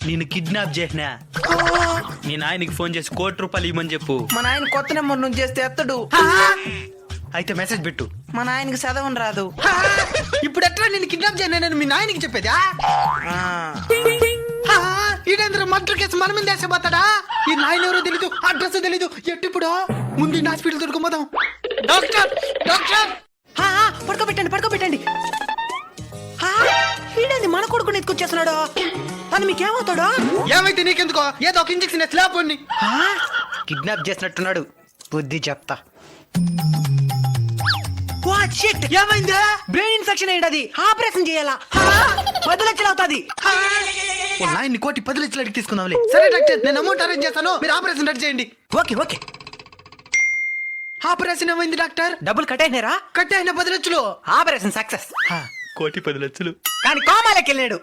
నేను కిడ్నాప్ చేసినా మీ నాయనకి ఫోన్ చేసి ₹1,00,00,000 ఇవ్వమని చెప్పు. మా నాయన కొత్త నెంబర్ నుంచి చేస్తే ఎత్తడు. అయితే మెసేజ్ పెట్టు. మా నాయనకి చదవని రాదు. ఇప్పుడు ఎట్లా నేను కిడ్నాప్ చేయను మీ నాయనకి చెప్పేదా? ఆ, ఈడేంద్ర మర్డర్ కేసు మన మీద వేసేపోతాడా? ఈ నాయన ఎవరో తెలీదు, అడ్రస్ తెలీదు. ఎట్టిప్పుడు ముందు ఈ హాస్పిటల్ దొరుకుపోదాం. డాక్టర్ డాక్టర్ ఆ, పడుకోబెట్టండి. ఈడేంది మన కొడుకుని ఎత్తుకొచ్చేస్తున్నాడు. తను మీకేమవుతాడు? ఏమైతే నీకెందుకో, ఏదో ఒక ఇంజక్షన్ ఎత్తులేపోండి. కిడ్నాప్ చేసినట్టున్నాడు, బుద్ధి చెప్తా. ఏమైందా? బ్రెయిన్ ఇన్ఫెక్షన్ అయ్యింది, అది ఆపరేషన్ చేయాలా? 10 లక్షలు అవుతుంది. ఓ నాయన్ని కోటి 10 లక్షలు అడిగి తీసుకుందాంలే. సరే డాక్టర్, నేను అమౌంట్ అరేంజ్ చేస్తాను, మీరు ఆపరేషన్ రెడీ చేయండి. ఓకే. ఆపరేషన్ ఏమైంది డాక్టర్? డబ్బులు కట్ అయినారా? కట్ అయిన 10 లక్షలు. Operation success. ₹1,10,00,000. కానీ కోమాలోకి వెళ్ళాడు.